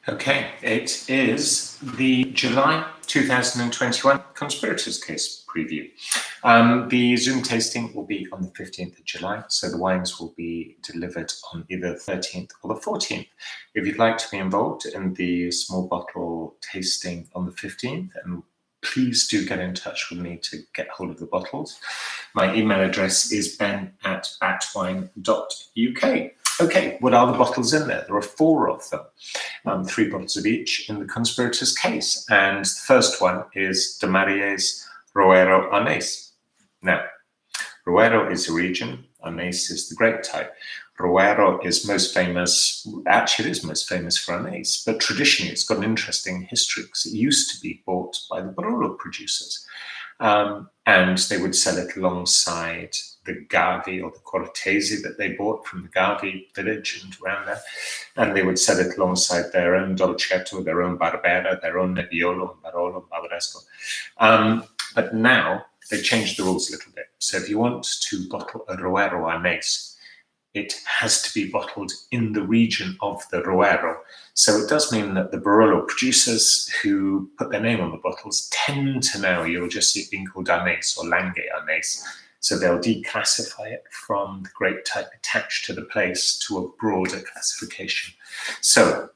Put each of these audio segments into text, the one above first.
Okay, it is the July 2021 Conspirators case preview. The Zoom tasting will be on the 15th of July, so the wines will be delivered on either the 13th or the 14th. If you'd like to be involved in the small bottle tasting on the 15th, and please do get in touch with me to get hold of the bottles. My email address is ben@batwine.uk. Okay, what are the bottles in there? There are 4 of them. 3 bottles of each in the Conspirators case. And the first one is de Marier's Roero Anés. Now, Roero is a region, Anés is the grape type. Roero is most famous, actually it is most famous for Anés, but traditionally it's got an interesting history because it used to be bought by the Barolo producers. And they would sell it alongside the Gavi or the Cortesi that they bought from the Gavi village and around there. And they would sell it alongside their own Dolcetto, their own Barbera, their own Nebbiolo, Barolo, and Barbaresco. But now they changed the rules a little bit. So if you want to bottle a Roero Anés, it has to be bottled in the region of the Roero. So it does mean that the Barolo producers who put their name on the bottles tend to now, you'll just see it being called Anés or Langhe Anés. So they'll declassify it from the grape type attached to the place to a broader classification. So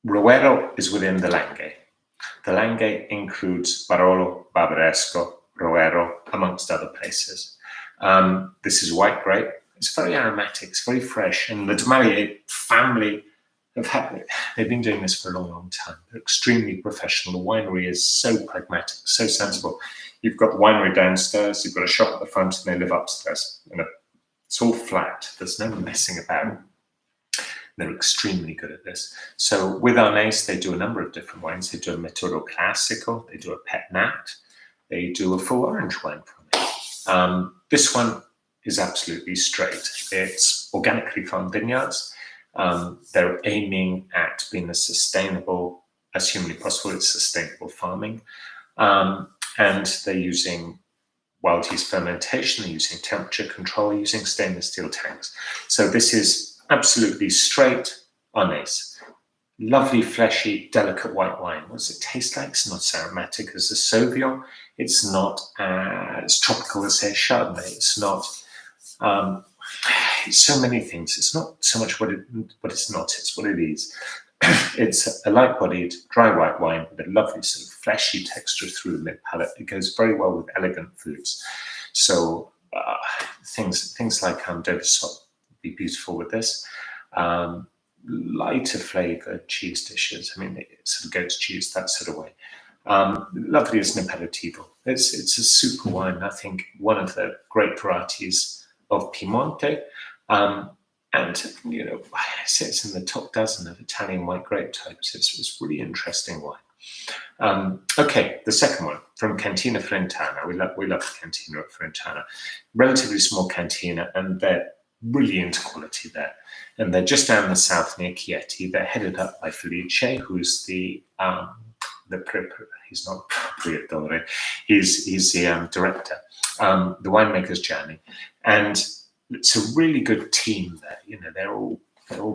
Roero is within the Langhe. The Langhe includes Barolo, Barbaresco, Roero, amongst other places. This is white grape. It's very aromatic, it's very fresh, and the de Marier family they've been doing this for a long, long time. They're extremely professional. The winery is so pragmatic, so sensible. You've got the winery downstairs, you've got a shop at the front, and they live upstairs. It's all flat. There's no messing about. They're extremely good at this. So with Anés, they do a number of different wines. They do a Meturo Classico, they do a Pet Nat, they do a full orange wine from it. This one is absolutely straight. It's organically farmed vineyards. They're aiming at being as sustainable as humanly possible. It's sustainable farming. And they're using wild yeast fermentation, they're using temperature control, using stainless steel tanks. So this is absolutely straight Anés. Lovely, fleshy, delicate white wine. What does it taste like? It's not as aromatic as a Sauvignon. It's not as tropical as, say, a Chardonnay. It's not... it's so many things. It's not so much what it's not, it's what it is. It's a light-bodied, dry white wine with a lovely sort of fleshy texture through the mid palate. It goes very well with elegant foods. So things like Dovesol would be beautiful with this. Lighter flavoured cheese dishes. I mean, it sort of goat's cheese, that sort of way. Lovely as an aperitivo. It's a super wine. I think one of the great varieties of Piemonte, and you know, I say it's in the top dozen of Italian white grape types. It's really interesting wine. Okay, the second one from Cantina Frentana. We love Cantina at Frentana. Relatively small cantina, and they're brilliant quality there. And they're just down the south near Chieti. They're headed up by Felice, who's he's not proprietore, he's the director. The winemaker's Gianni, and it's a really good team there. You know, they're all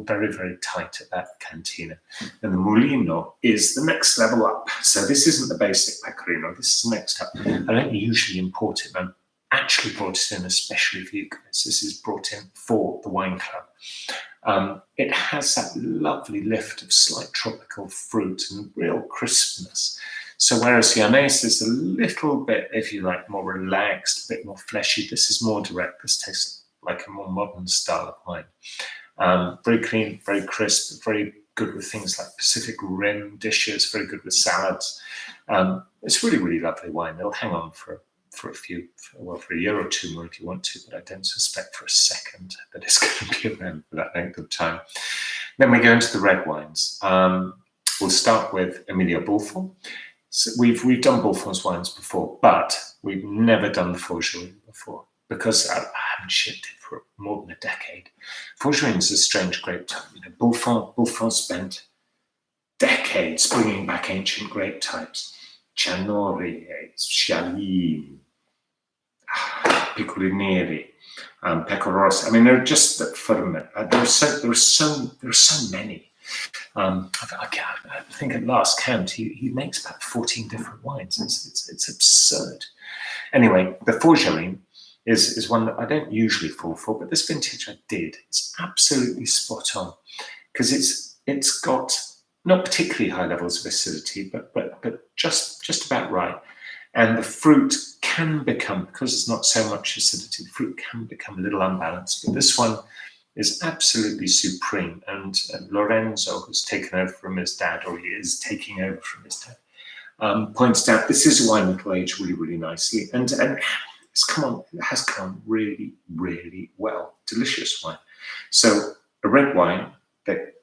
very, very tight at that cantina. And the Mulino is the next level up. So this isn't the basic Pecorino. This is next up. I don't usually import it. I actually brought it in especially for you guys. This is brought in for the wine club. It has that lovely lift of slight tropical fruit and real crispness. So whereas the Anés is a little bit, if you like, more relaxed, a bit more fleshy, this is more direct. This tastes like a more modern style of wine. Very clean, very crisp, very good with things like Pacific Rim dishes, very good with salads. It's really, really lovely wine. It'll hang on for a year or two more if you want to, but I don't suspect for a second that it's going to be around for that length of time. Then we go into the red wines. We'll start with Emilio Bulfon. So we've done Bulfon's wines before, but we've never done the Forgery before because I haven't shipped it for more than a decade. Forgery is a strange grape type. You know, Bulfon spent decades bringing back ancient grape types. Cianori, Scialin, Piccoli Neri, Pecorossi. I mean, they're just ferment. There are so many. I think at last count, he makes about 14 different wines. It's absurd. Anyway, the Fourgerine is one that I don't usually fall for, but this vintage I did. It's absolutely spot on because it's got not particularly high levels of acidity, but just about right. And the fruit can become, because there's not so much acidity, the fruit can become a little unbalanced. But this one is absolutely supreme. And Lorenzo, who's taken over from his dad, or he is taking over from his dad, points out this is a wine that will age really, really nicely. And it has come on really, really well. Delicious wine. So a red wine that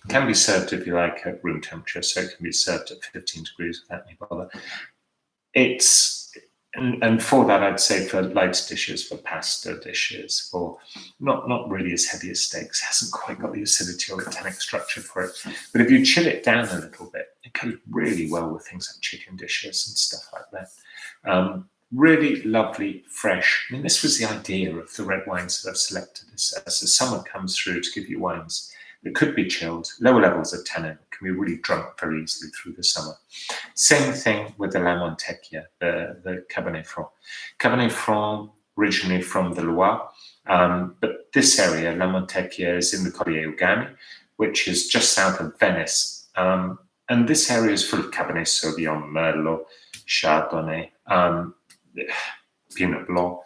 can be served, if you like, at room temperature. So it can be served at 15 degrees without any bother. And for that, I'd say for light dishes, for pasta dishes, for not really as heavy as steaks, hasn't quite got the acidity or the tannic structure for it. But if you chill it down a little bit, it goes really well with things like chicken dishes and stuff like that. Really lovely, fresh. I mean, this was the idea of the red wines that I've selected as the summer comes through to give you wines that could be chilled, lower levels of tannin, can be really drunk very easily through the summer. Same thing with the La Montecchia, the Cabernet Franc. Cabernet Franc originally from the Loire, but this area, La Montecchia, is in the Collier Ugani, which is just south of Venice. And this area is full of Cabernet Sauvignon, Merlot, Chardonnay, Pinot Blanc.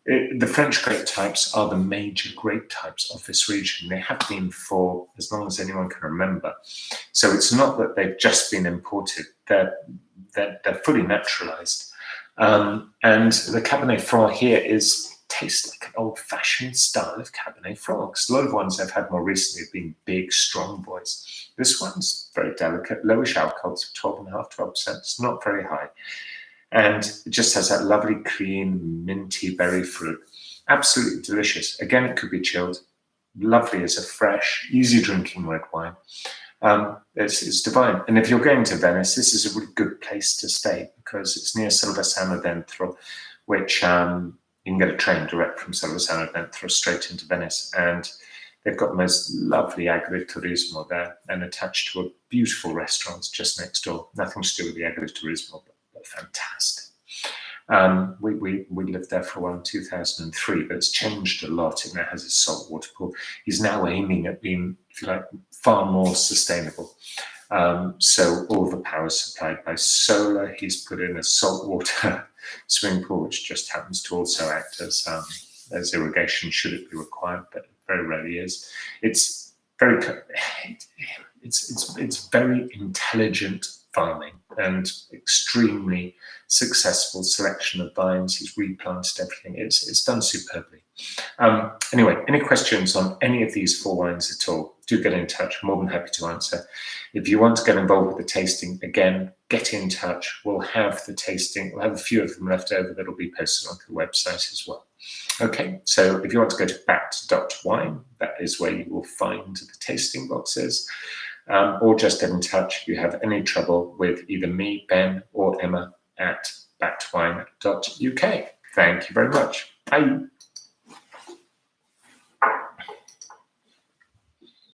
The French grape types are the major grape types of this region. They have been for as long as anyone can remember. So it's not that they've just been imported. They're fully naturalized. And the Cabernet Franc here tastes like an old-fashioned style of Cabernet Franc. A lot of ones I've had more recently have been big, strong boys. This one's very delicate, lowish alcohol, it's 12.5%, 12%. It's not very high. And it just has that lovely, clean, minty berry fruit. Absolutely delicious. Again, it could be chilled. Lovely as a fresh, easy drinking red wine. It's divine. And if you're going to Venice, this is a really good place to stay because it's near Silvassano Dentro, which you can get a train direct from Silvassano Dentro straight into Venice. And they've got the most lovely agriturismo there and attached to a beautiful restaurant just next door. Nothing to do with the agriturismo, but fantastic. We lived there for a while in 2003, but it's changed a lot. It now has a saltwater pool. He's now aiming at being, if you like, far more sustainable. So all the power is supplied by solar. He's put in a saltwater swimming pool, which just happens to also act as irrigation should it be required, but it very rarely is. It's very intelligent farming and extremely successful selection of vines. He's replanted everything. It's done superbly. Anyway, any questions on any of these four wines at all, do get in touch. I'm more than happy to answer. If you want to get involved with the tasting, again, get in touch. We'll have the tasting. We'll have a few of them left over that will be posted onto the website as well. Okay, so if you want to go to bat.wine, that is where you will find the tasting boxes. Or just get in touch if you have any trouble with either me, Ben, or Emma at batwine.uk. Thank you very much. Bye.